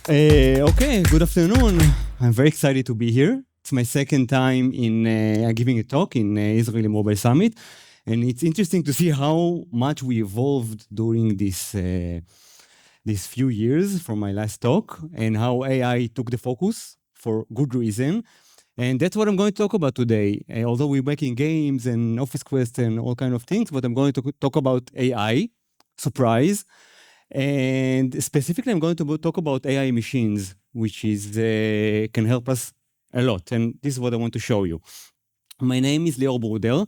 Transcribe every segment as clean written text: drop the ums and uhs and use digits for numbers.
Okay, good afternoon. I'm very excited to be here. It's my second time in giving a talk in Israeli Mobile Summit, and it's interesting to see how much we evolved during these few years from my last talk, and how AI took the focus for good reason. And that's what I'm going to talk about today. Although we're making games and Office Quest and all kind of things, but I'm going to talk about AI. Surprise. And specifically, I'm going to talk about AI machines, which is can help us a lot. And this is what I want to show you. My name is Lior Bruder.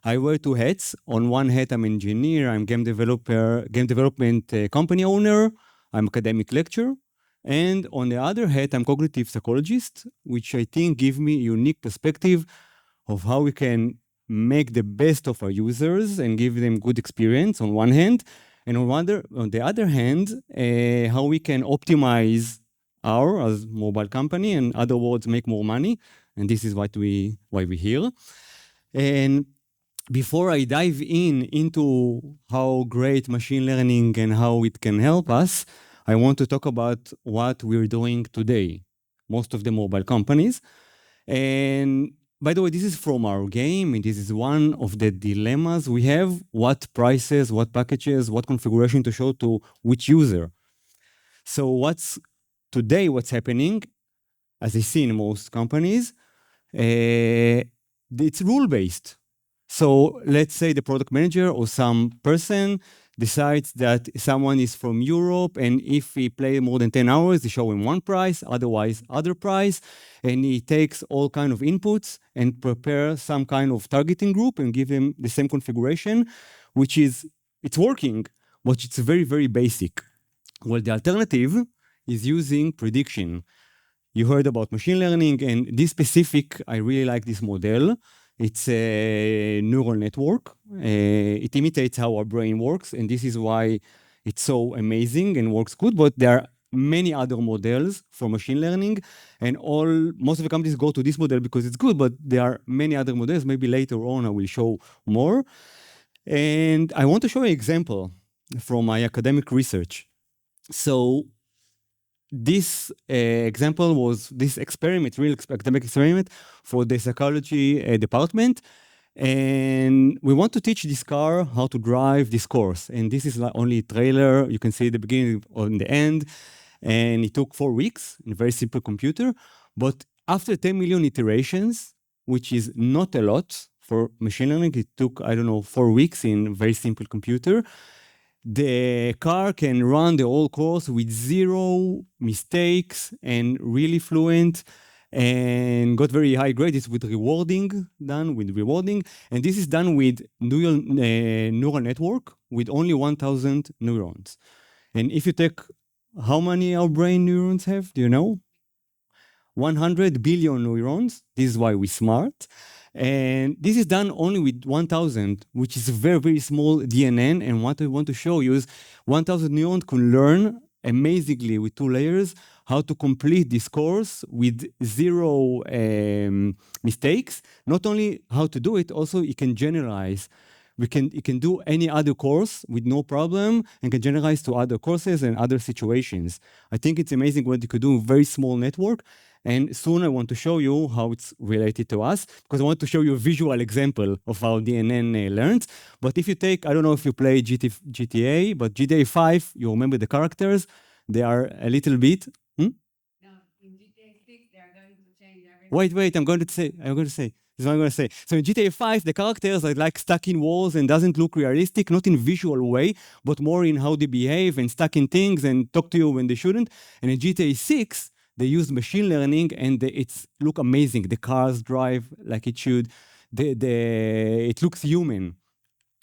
I wear two hats. On one hat, I'm engineer. I'm game developer, game development company owner. I'm academic lecturer. And on the other hat, I'm cognitive psychologist, which I think give me a unique perspective of how we can make the best of our users and give them good experience on one hand, and on the other hand, how we can optimize our as mobile company, and other words, make more money. And this is what why we're here. And before I dive into how great machine learning and how it can help us, I want to talk about what we're doing today. Most of the mobile companies. And by the way, this is from our game, and this is one of the dilemmas we have: what prices, what packages, what configuration to show to which user. So what's happening, as I see in most companies, it's rule-based. So let's say the product manager or some person decides that someone is from Europe, and if he play more than 10 hours, they show him one price, otherwise other price, and he takes all kind of inputs and prepare some kind of targeting group and give him the same configuration, which is, it's working, but it's very, very basic. Well, the alternative is using prediction. You heard about machine learning, and this specific, I really like this model. It's a neural network. It imitates how our brain works, and this is why it's so amazing and works good. But there are many other models for machine learning, and most of the companies go to this model because it's good, but there are many other models. Maybe later on I will show more. And I want to show you an example from my academic research. So this example was this experiment, real academic experiment for the psychology department. And we want to teach this car how to drive this course. And this is like only a trailer. You can see the beginning and the end. And it took 4 weeks in a very simple computer. But after 10 million iterations, which is not a lot for machine learning, it took, I don't know, 4 weeks in a very simple computer. The car can run the whole course with zero mistakes and really fluent, and got very high grades. It's with rewarding, done with rewarding. And this is done with neural network with only 1,000 neurons. And if you take, how many our brain neurons have? Do you know? 100 billion neurons. This is why we're smart. And this is done only with 1,000, which is a very, very small DNN. And what I want to show you is 1,000 neurons can learn amazingly with 2 layers how to complete this course with zero mistakes. Not only how to do it, also it can generalize. It can do any other course with no problem and can generalize to other courses and other situations. I think it's amazing what you could do with a very small network. And soon I want to show you how it's related to us, because I want to show you a visual example of how DNN learns. But if you take, I don't know if you play GTA, but GTA 5, you remember the characters. They are a little bit. No, in GTA 6, they are going to change everything. Wait, I'm going to say. This is what I'm going to say. So in GTA 5, the characters are like stuck in walls and doesn't look realistic, not in visual way, but more in how they behave and stuck in things and talk to you when they shouldn't. And in GTA 6, they use machine learning, and it's look amazing. The cars drive like it should. It looks human.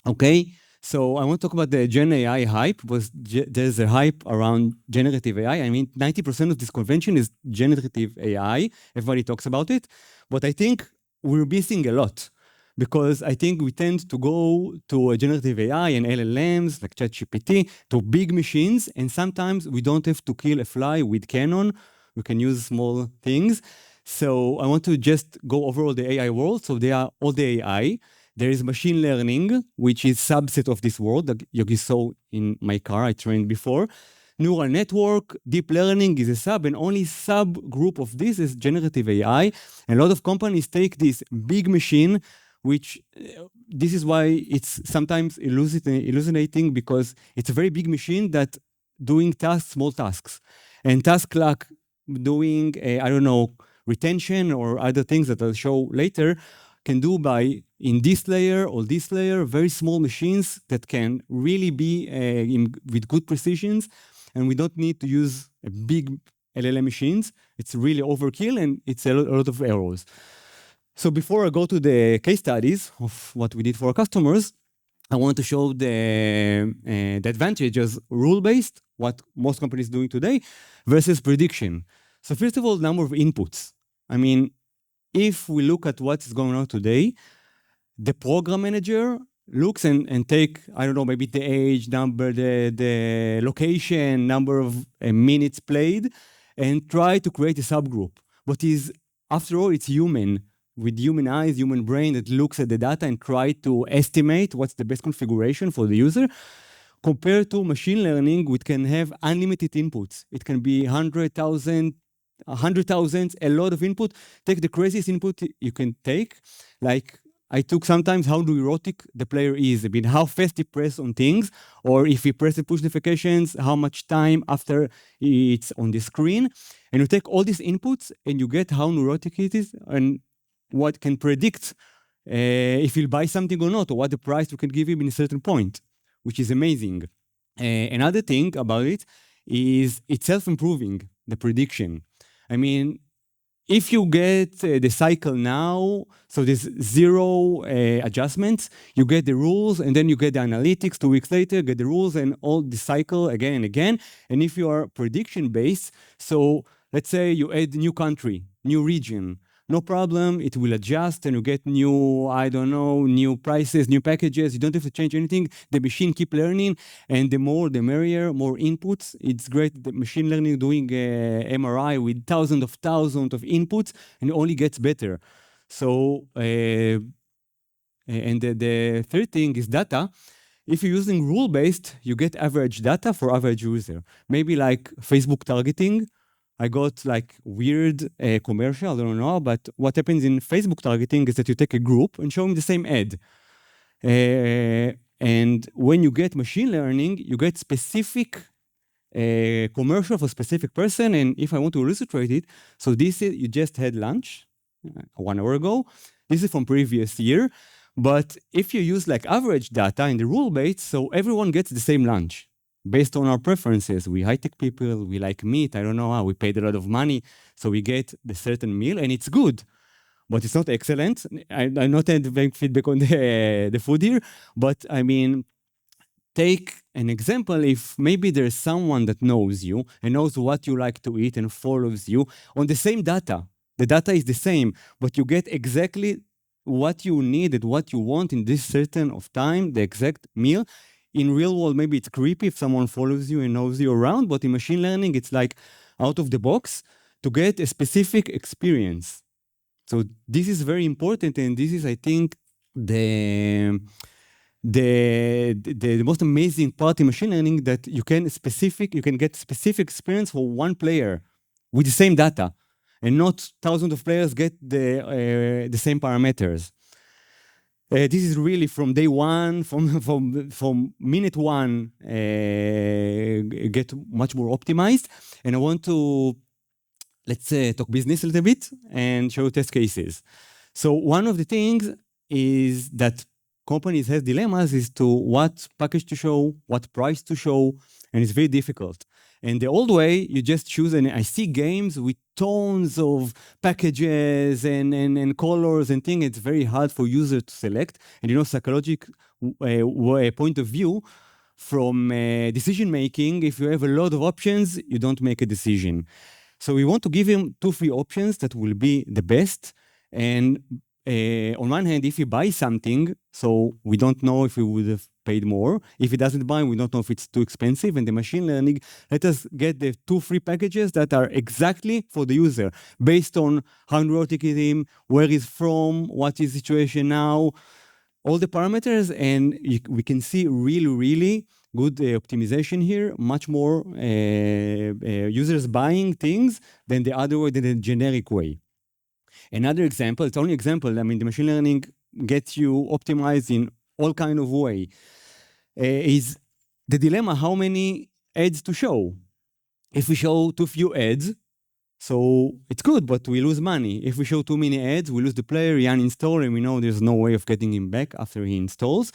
Okay, so I want to talk about the Gen AI hype. There's a hype around generative AI. I mean, 90% of this convention is generative AI. Everybody talks about it, but I think we're missing a lot, because I think we tend to go to a generative AI and LLMs like ChatGPT, to big machines, and sometimes we don't have to kill a fly with Canon. We can use small things. So I want to just go over all the AI world. So they are all the AI. There is machine learning, which is subset of this world that you saw in my car I trained before. neural network, deep learning is a sub, and only subgroup of this is generative AI. And a lot of companies take this big machine, which this is why it's sometimes hallucinating, because it's a very big machine that doing tasks, small tasks. And tasks like doing, I don't know, retention or other things that I'll show later, can do by in this layer or this layer, very small machines that can really be with good precisions, and we don't need to use a big LLM machines. It's really overkill and it's a lot of errors. So before I go to the case studies of what we did for our customers, I want to show the advantages rule-based, what most companies are doing today, versus prediction. So first of all, number of inputs. I mean, if we look at what is going on today, the program manager looks and take, I don't know, maybe the age, number, the location, number of minutes played, and try to create a subgroup. But after all, it's human, with human eyes, human brain that looks at the data and try to estimate what's the best configuration for the user. Compared to machine learning, which can have unlimited inputs. It can be 100,000, a lot of input. Take the craziest input you can take. Like I took sometimes how neurotic the player is. I mean, how fast he press on things, or if he press the push notifications, how much time after it's on the screen. And you take all these inputs and you get how neurotic it is and what can predict if he'll buy something or not, or what the price you can give him in a certain point, which is amazing. Another thing about it is it's self-improving, the prediction. I mean, if you get the cycle now, so there's zero adjustments, you get the rules, and then you get the analytics 2 weeks later, get the rules, and all the cycle again and again. And if you are prediction-based, so let's say you add new country, new region, no problem, it will adjust and you get new, I don't know, new prices, new packages. You don't have to change anything. The machine keep learning, and the more, the merrier, more inputs. It's great, the machine learning doing MRI with thousands of inputs, and it only gets better. So, and the third thing is data. If you're using rule-based, you get average data for average user. Maybe like Facebook targeting. I got like weird commercial, I don't know, but what happens in Facebook targeting is that you take a group and show them the same ad. And when you get machine learning, you get specific commercial for specific person. And if I want to illustrate it, so this is, you just had lunch 1 hour ago. This is from previous year. But if you use like average data in the rule-based, so everyone gets the same lunch. Based on our preferences, we high-tech people, we like meat, I don't know how, we paid a lot of money, so we get the certain meal, and it's good, but it's not excellent. I'm not having feedback on the food here, but I mean, take an example, if maybe there's someone that knows you, and knows what you like to eat, and follows you, on the same data. The data is the same, but you get exactly what you need and what you want in this certain of time, the exact meal. In real world, maybe it's creepy if someone follows you and knows you around, but in machine learning, it's like out of the box to get a specific experience. So this is very important, and this is, I think, the most amazing part in machine learning, that you can get specific experience for one player with the same data, and not thousands of players get the same parameters. This is really from day one, from minute one, get much more optimized. And I want to, let's say, talk business a little bit and show test cases. So one of the things is that companies have dilemmas is to what package to show, what price to show, and it's very difficult. And the old way, you just choose, and I see games with tons of packages and colors and things. It's very hard for users to select. And psychological point of view, from decision-making, if you have a lot of options, you don't make a decision. So we want to give him 2-3 options that will be the best. And on one hand, if he buys something, so we don't know if he would have paid more. If he doesn't buy, we don't know if it's too expensive. And the machine learning, let us get the 2-3 packages that are exactly for the user, based on how neurotic is him, where he's from, what is the situation now, all the parameters, and we can see really good optimization here, much more users buying things than the other way, than the generic way. Another example, it's only example, I mean, the machine learning gets you optimized in all kind of way, is the dilemma, how many ads to show. If we show too few ads, so it's good, but we lose money. If we show too many ads, we lose the player, he uninstall, and we know there's no way of getting him back after he installs.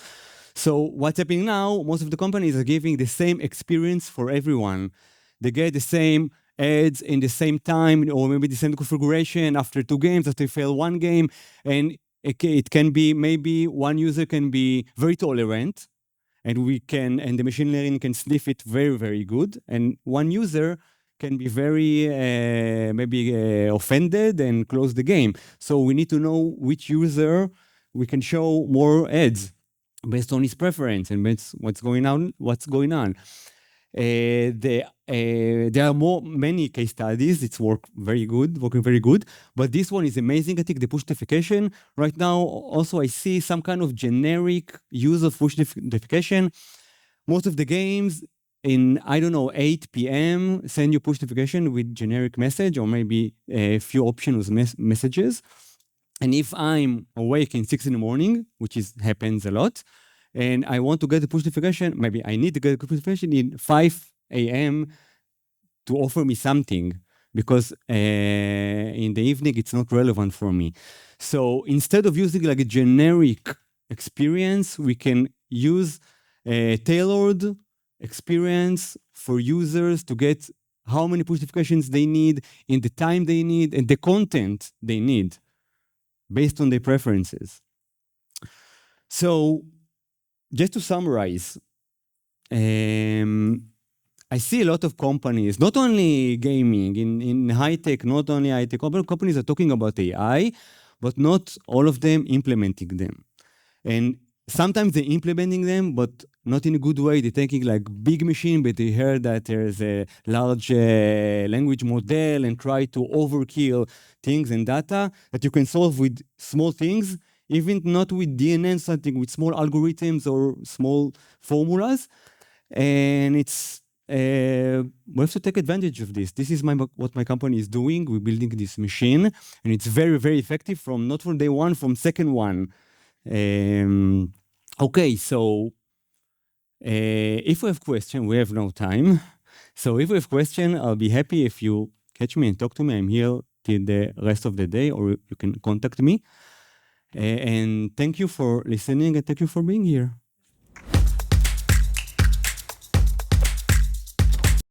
So what's happening now, most of the companies are giving the same experience for everyone. They get the same ads in the same time, or maybe the same configuration after 2 games, after they fail 1 game, and it can be, maybe one user can be very tolerant, and the machine learning can sniff it very good, and one user can be very maybe offended and close the game. So we need to know which user we can show more ads based on his preference and based what's going on. There are many case studies. It's working very good. But this one is amazing. I think the push notification right now. Also, I see some kind of generic use of push notification. Most of the games in, I don't know, 8 p.m. send you push notification with generic message, or maybe a few options messages. And if I'm awake in 6 in the morning, which happens a lot, and I want to get the push notification, maybe I need to get the push notification in 5 a.m. to offer me something, because in the evening it's not relevant for me. So instead of using like a generic experience, we can use a tailored experience for users to get how many push notifications they need, in the time they need, and the content they need, based on their preferences. So just to summarize, I see a lot of companies, not only gaming, in high-tech, not only high-tech, companies are talking about AI, but not all of them implementing them. And sometimes they're implementing them, but not in a good way. They're taking like big machine, but they heard that there's a large language model and try to overkill things and data that you can solve with small things, even not with DNA, something with small algorithms or small formulas. And we have to take advantage of this. This is what my company is doing. We're building this machine, and it's very effective not from day one, from second one. Okay, so if we have question, we have no time. So if we have question, I'll be happy if you catch me and talk to me. I'm here till the rest of the day, or you can contact me. And thank you for listening, and thank you for being here.